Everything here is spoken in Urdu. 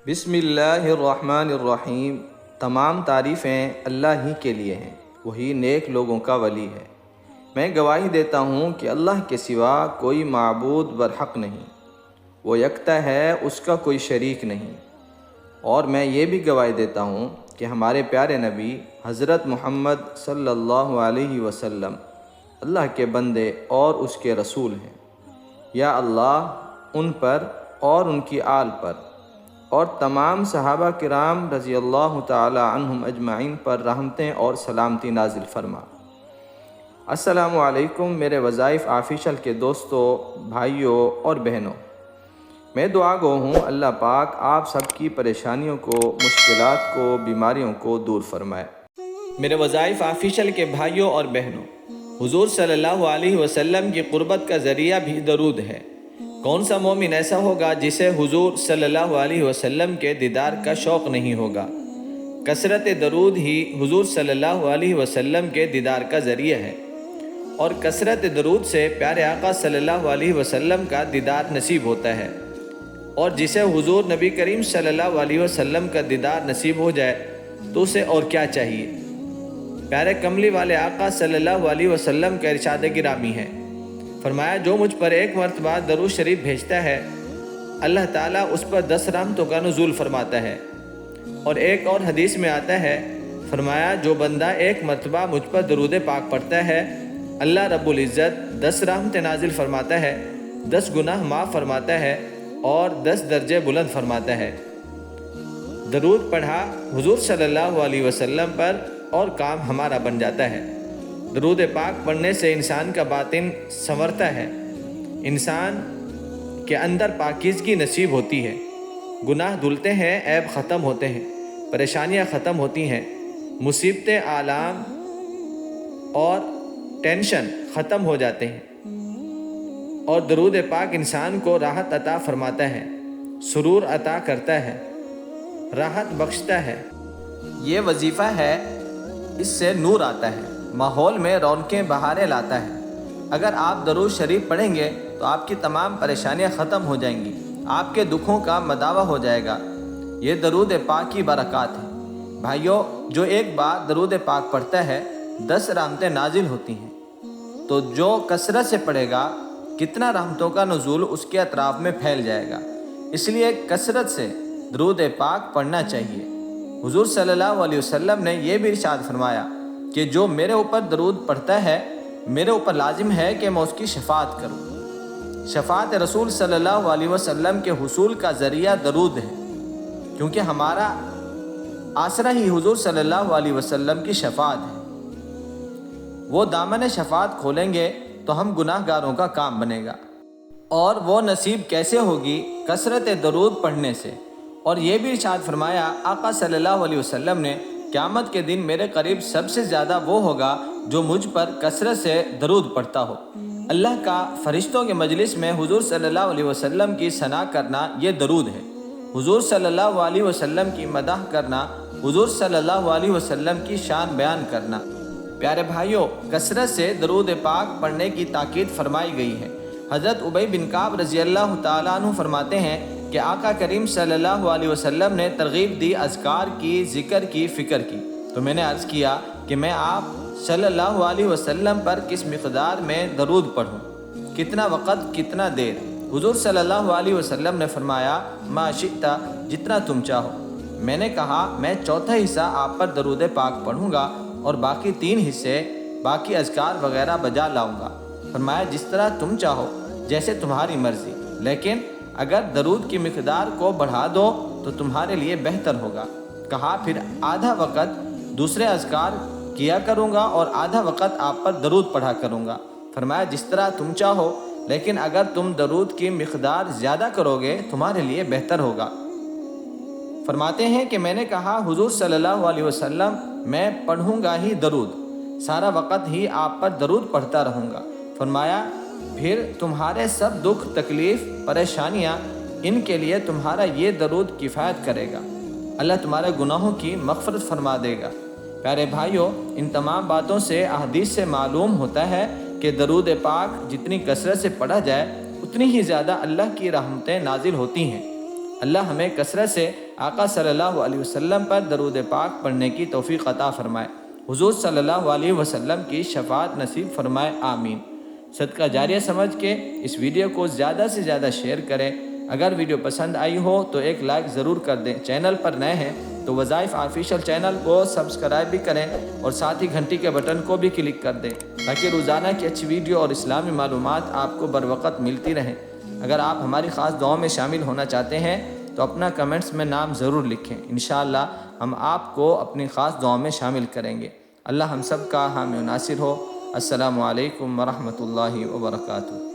بسم اللہ الرحمن الرحیم۔ تمام تعریفیں اللہ ہی کے لیے ہیں، وہی نیک لوگوں کا ولی ہے۔ میں گواہی دیتا ہوں کہ اللہ کے سوا کوئی معبود برحق نہیں، وہ یکتا ہے، اس کا کوئی شریک نہیں۔ اور میں یہ بھی گواہی دیتا ہوں کہ ہمارے پیارے نبی حضرت محمد صلی اللہ علیہ وسلم اللہ کے بندے اور اس کے رسول ہیں۔ یا اللہ ان پر اور ان کی آل پر اور تمام صحابہ کرام رضی اللہ تعالی عنہم اجمعین پر رحمتیں اور سلامتی نازل فرما۔ السلام علیکم میرے وظائف آفیشل کے دوستوں، بھائیوں اور بہنوں۔ میں دعا گو ہوں اللہ پاک آپ سب کی پریشانیوں کو، مشکلات کو، بیماریوں کو دور فرمائے۔ میرے وظائف آفیشل کے بھائیوں اور بہنوں، حضور صلی اللہ علیہ وسلم کی قربت کا ذریعہ بھی درود ہے۔ کون سا مومن ایسا ہوگا جسے حضور صلی اللہ علیہ وسلم کے دیدار کا شوق نہیں ہوگا؟ کثرت درود ہی حضور صلی اللہ علیہ وسلم کے دیدار کا ذریعہ ہے، اور کثرت درود سے پیارے آقا صلی اللہ علیہ وسلم کا دیدار نصیب ہوتا ہے۔ اور جسے حضور نبی کریم صلی اللہ علیہ وسلم کا دیدار نصیب ہو جائے تو اسے اور کیا چاہیے؟ پیارے کملی والے آقا صلی اللہ علیہ وسلم کا ارشاد گرامی ہے، فرمایا جو مجھ پر ایک مرتبہ درود شریف بھیجتا ہے اللہ تعالیٰ اس پر 10 رحمتوں کا نزول فرماتا ہے۔ اور ایک اور حدیث میں آتا ہے، فرمایا جو بندہ ایک مرتبہ مجھ پر درود پاک پڑھتا ہے اللہ رب العزت 10 رحمتیں نازل فرماتا ہے، 10 گناہ معاف فرماتا ہے اور 10 درجے بلند فرماتا ہے۔ درود پڑھا حضور صلی اللہ علیہ وسلم پر اور کام ہمارا بن جاتا ہے۔ درود پاک پڑھنے سے انسان کا باطن سنورتا ہے، انسان کے اندر پاکیزگی نصیب ہوتی ہے، گناہ دھلتے ہیں، عیب ختم ہوتے ہیں، پریشانیاں ختم ہوتی ہیں، مصیبتیں، آلام اور ٹینشن ختم ہو جاتے ہیں، اور درود پاک انسان کو راحت عطا فرماتا ہے، سرور عطا کرتا ہے، راحت بخشتا ہے۔ یہ وظیفہ ہے، اس سے نور آتا ہے، ماحول میں رونقیں بہاریں لاتا ہے۔ اگر آپ درود شریف پڑھیں گے تو آپ کی تمام پریشانیاں ختم ہو جائیں گی، آپ کے دکھوں کا مداوع ہو جائے گا۔ یہ درود پاک کی برکات ہے۔ بھائیوں، جو ایک بار درود پاک پڑھتا ہے 10 رحمتیں نازل ہوتی ہیں، تو جو کثرت سے پڑھے گا کتنا رحمتوں کا نزول اس کے اطراف میں پھیل جائے گا۔ اس لیے کثرت سے درود پاک پڑھنا چاہیے۔ حضور صلی اللہ علیہ وسلم نے یہ بھی ارشاد فرمایا کہ جو میرے اوپر درود پڑھتا ہے میرے اوپر لازم ہے کہ میں اس کی شفاعت کروں۔ شفاعت رسول صلی اللہ علیہ وسلم کے حصول کا ذریعہ درود ہے، کیونکہ ہمارا آسرا ہی حضور صلی اللہ علیہ وسلم کی شفاعت ہے۔ وہ دامن شفاعت کھولیں گے تو ہم گناہ گاروں کا کام بنے گا، اور وہ نصیب کیسے ہوگی؟ کثرت درود پڑھنے سے۔ اور یہ بھی ارشاد فرمایا آقا صلی اللہ علیہ وسلم نے، قیامت کے دن میرے قریب سب سے زیادہ وہ ہوگا جو مجھ پر کثرت سے درود پڑھتا ہو۔ اللہ کا فرشتوں کے مجلس میں حضور صلی اللہ علیہ وسلم کی ثنا کرنا یہ درود ہے۔ حضور صلی اللہ علیہ وسلم کی مدح کرنا، حضور صلی اللہ علیہ وسلم کی شان بیان کرنا۔ پیارے بھائیوں، کثرت سے درود پاک پڑھنے کی تاکید فرمائی گئی ہے۔ حضرت ابی بن کعب رضی اللہ تعالیٰ عنہ فرماتے ہیں کہ آقا کریم صلی اللہ علیہ وسلم نے ترغیب دی اذکار کی، ذکر کی، فکر کی۔ تو میں نے عرض کیا کہ میں آپ صلی اللہ علیہ وسلم پر کس مقدار میں درود پڑھوں، کتنا وقت، کتنا دیر؟ حضور صلی اللہ علیہ وسلم نے فرمایا ما شئت، جتنا تم چاہو۔ میں نے کہا میں چوتھا حصہ آپ پر درود پاک پڑھوں گا اور باقی 3 حصے باقی اذکار وغیرہ بجا لاؤں گا۔ فرمایا جس طرح تم چاہو، جیسے تمہاری مرضی، لیکن اگر درود کی مقدار کو بڑھا دو تو تمہارے لیے بہتر ہوگا۔ کہا پھر آدھا وقت دوسرے اذکار کیا کروں گا اور آدھا وقت آپ پر درود پڑھا کروں گا۔ فرمایا جس طرح تم چاہو، لیکن اگر تم درود کی مقدار زیادہ کرو گے تمہارے لیے بہتر ہوگا۔ فرماتے ہیں کہ میں نے کہا حضور صلی اللہ علیہ وسلم میں پڑھوں گا ہی درود، سارا وقت ہی آپ پر درود پڑھتا رہوں گا۔ فرمایا پھر تمہارے سب دکھ، تکلیف، پریشانیاں، ان کے لیے تمہارا یہ درود کفایت کرے گا، اللہ تمہارے گناہوں کی مغفرت فرما دے گا۔ پیارے بھائیوں، ان تمام باتوں سے، احادیث سے معلوم ہوتا ہے کہ درود پاک جتنی کثرت سے پڑھا جائے اتنی ہی زیادہ اللہ کی رحمتیں نازل ہوتی ہیں۔ اللہ ہمیں کثرت سے آقا صلی اللہ علیہ وسلم پر درود پاک پڑھنے کی توفیق عطا فرمائے، حضور صلی اللہ علیہ وسلم کی شفاعت نصیب فرمائے، آمین۔ صدقہ جاریہ سمجھ کے اس ویڈیو کو زیادہ سے زیادہ شیئر کریں۔ اگر ویڈیو پسند آئی ہو تو ایک لائک ضرور کر دیں۔ چینل پر نئے ہیں تو وظائف آفیشیل چینل کو سبسکرائب بھی کریں اور ساتھ ہی گھنٹی کے بٹن کو بھی کلک کر دیں تاکہ روزانہ کی اچھی ویڈیو اور اسلامی معلومات آپ کو بروقت ملتی رہیں۔ اگر آپ ہماری خاص دعاؤں میں شامل ہونا چاہتے ہیں تو اپنا کمنٹس میں نام ضرور لکھیں، انشاءاللہ ہم آپ کو اپنی خاص دعاؤں میں شامل کریں گے۔ اللہ ہم سب کا حامی و ناصر ہو۔ السلام علیکم ورحمۃ اللہ وبرکاتہ۔